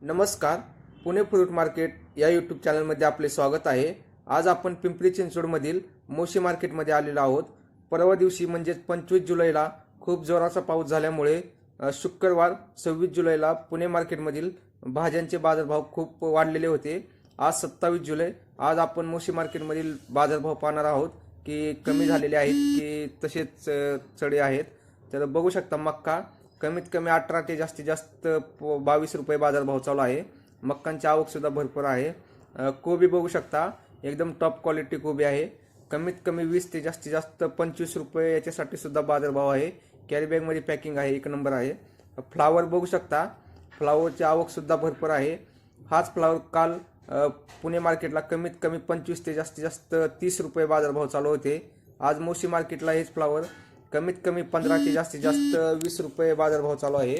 नमस्कार. Pune fruit market या YouTube चॅनलमध्ये आपले स्वागत आहे. आज आपण पिंपरी चिंचवडमधील मोशी मार्केटमध्ये आलेलो आहोत. परवा दिवशी म्हणजेच 25 जुलैला खूप जोराचा पाऊस झाल्यामुळे शुक्रवार 26 जुलैला पुणे मार्केटमधील भाज्यांचे बाजारभाव खूप वाढलेले होते. आज 27 जुलै. आज आपण मोशी मार्केटमधील बाजारभाव पाहणार आहोत की कमी झालेले आहेत की तसेच चढे आहेत. तर बघू शकता मक्का कमीत कमी 18 ते जास्तीत जास्त 22 रुपये बाजारभाव चालू आहे. मक्कांची आवक सुद्धा भरपूर आहे. कोबी बघू शकता एकदम टॉप क्वालिटी कोबी आहे. कमीत कमी 20 ते जास्तीत जास्त 25 रुपये याच्यासाठी सुद्धा बाजारभाव आहे. कॅरी बॅगमध्ये पॅकिंग आहे, एक नंबर आहे. फ्लावर बघू शकता, फ्लावरची आवक सुद्धा भरपूर आहे. हाच फ्लावर काल पुणे मार्केटला कमीत कमी 25 ते जास्तीत जास्त 30 रुपये बाजारभाव चालू होते. आज मोशी मार्केटला हेच फ्लावर कमीत कमी 15 ते जास्तीत जास्त 20 रुपये बाजारभाव चालू आहे.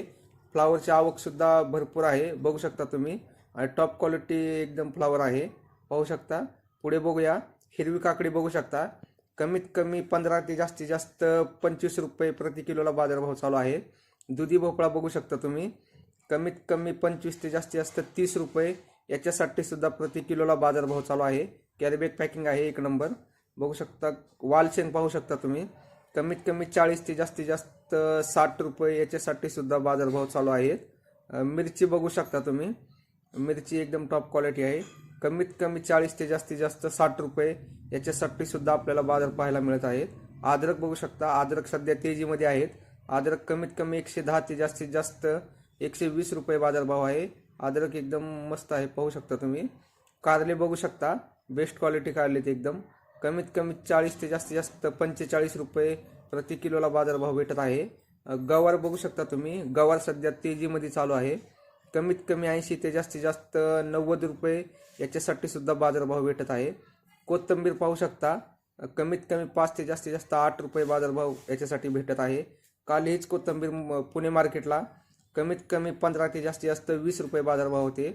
फ्लावरची आवक सुद्धा भरपूर आहे, बघू शकता तुम्ही. आणि टॉप क्वालिटी एकदम फ्लावर आहे, पाहू शकता. पुढे बघूया, हिरवी काकडी बघू शकता कमीत कमी 15 ते जास्तीत जास्त 25 रुपये प्रति किलोला बाजारभाव चालू आहे. दुधी भोपळा बघू शकता तुम्ही कमीत कमी 25 ते जास्तीत जास्त 30 रुपये याच्यासाठी सुद्धा प्रति किलोला बाजारभाव चालू आहे. कॅरीबॅग पॅकिंग आहे, एक नंबर. बघू शकता. वालशेंग पाहू शकता तुम्ही कमीत कमी 40 ते जास्तीत जास्त 60 रुपये याच्यासाठी सुद्धा बाजारभाव चालू आहेत. मिरची बघू शकता तुम्ही, मिरची एकदम टॉप क्वालिटी आहे. कमीत कमी 40 ते जास्तीत जास्त 60 रुपये याच्यासाठी सुद्धा आपल्याला बाजार पाहायला मिळत आहेत. अद्रक बघू शकता, अद्रक सध्या तेजीमध्ये आहेत. अद्रक कमीत कमी 110 ते जास्तीत जास्त 120 रुपये बाजारभाव आहे. अद्रक एकदम मस्त आहे, पाहू शकता तुम्ही. कारले बघू शकता, बेस्ट क्वालिटी कारले ते एकदम कमीत कमी 40 ते जास्तीत जास्त 45 रुपये प्रति किलोला बाजारभाव भेटत आहे. गवार बघू शकता तुम्ही, गवार सध्या तेजीमध्ये चालू आहे. कमीत कमी 80 ते जास्तीत जास्त 90 रुपये याच्यासाठी सुद्धा बाजारभाव भेटत आहे. कोथिंबीर पाहू शकता कमीत कमी 5 ते जास्तीत जास्त 8 रुपये बाजारभाव याच्यासाठी भेटत आहे. काल हीच कोथिंबीर पुणे मार्केटला कमीत कमी 15 ते जास्तीत जास्त 20 रुपये बाजारभाव होते.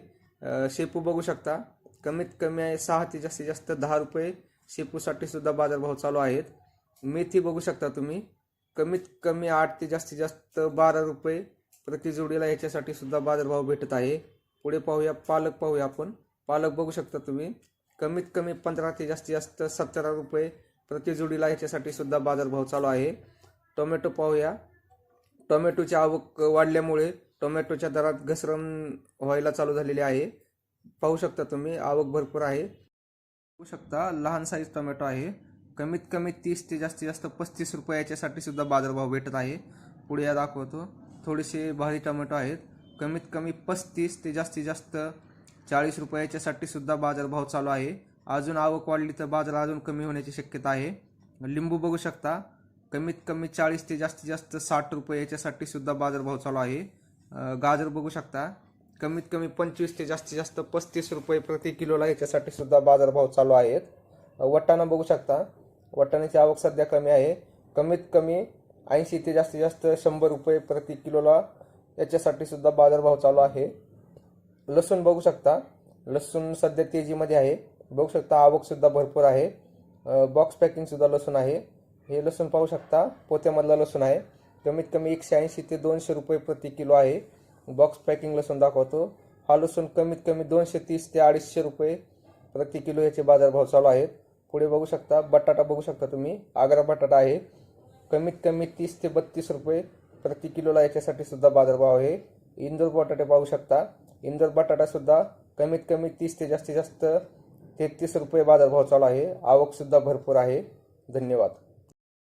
शेपू बघू शकता कमीत कमी 6 ते जास्तीत जास्त 10 रुपये शेपूसाठी सुद्धा बाजारभाव चालू आहेत. मेथी बघू शकता तुम्ही कमीत कमी 8 ते जास्तीत जास्त 12 रुपये प्रति जोडीला याच्यासाठी सुद्धा बाजारभाव भेटत आहे. पुढे पाहूया, पालक पाहूया आपण. पालक बघू शकता तुम्ही कमीत कमी 15 ते जास्तीत जास्त 17 रुपये प्रति जोडीला याच्यासाठी सुद्धा बाजारभाव चालू आहे. टोमॅटो पाहूया. टोमॅटोची आवक वाढल्यामुळे टोमॅटोच्या दरात घसरण व्हायला चालू झालेली आहे, पाहू शकता तुम्ही. आवक भरपूर आहे, बघू शकता. लहान साईज टोमॅटो आहे, कमीत कमी 30 ते जास्तीत जास्त 35 रुपये याच्यासाठी सुद्धा बाजारभाव भेटत आहे. पुढे या दाखवतो. थोडेसे भारी टोमॅटो आहेत, कमीत कमी 35 ते जास्तीत जास्त 40 रुपये याच्यासाठी सुद्धा बाजारभाव चालू आहे. अजून आवक वाढली तर बाजार अजून कमी होण्याची शक्यता आहे. लिंबू बघू शकता कमीत कमी 40 ते जास्तीत जास्त 60 रुपये याच्यासाठी सुद्धा बाजारभाव चालू आहे. गाजर बघू शकता कमीत कमी 25 ते जास्तीत जास्त 35 रुपये प्रति किलोला याच्यासाठी सुद्धा बाजारभाव चालू आहेत. वाटाणा बघू शकता, वाटाण्याची आवक सध्या कमी आहे, कमीत कमी 80 ते जास्तीत जास्त 100 रुपये प्रति किलोला याच्यासाठी सुद्धा बाजारभाव चालू आहे. लसूण बघू शकता, लसूण सध्या तेजीमध्ये आहे, बघू शकता. आवक सुद्धा भरपूर आहे. बॉक्स पॅकिंग सुद्धा लसूण आहे. हे लसूण पाहू शकता, पोत्यामधला लसूण आहे. कमीत कमी 180 ते 200 रुपये प्रति किलो आहे. बॉक्स पॅकिंग लसूण दाखवतो. हा लसूण कमीत कमी 230 ते 250 रुपये प्रति किलो याचे बाजारभाव चालू आहेत. पुढे बघू शकता, बटाटा बघू शकता तुम्ही, आग्रा बटाटा आहे, कमीत कमी 30 ते 32 रुपये प्रति किलोला याच्यासाठी सुद्धा बाजारभाव आहे. इंदोर बटाटे पाहू शकता, इंदोर बटाटा सुद्धा कमीत कमी 30 ते जास्तीत जास्त 33 रुपये बाजारभाव चालू आहे. आवक सुद्धा भरपूर आहे. धन्यवाद.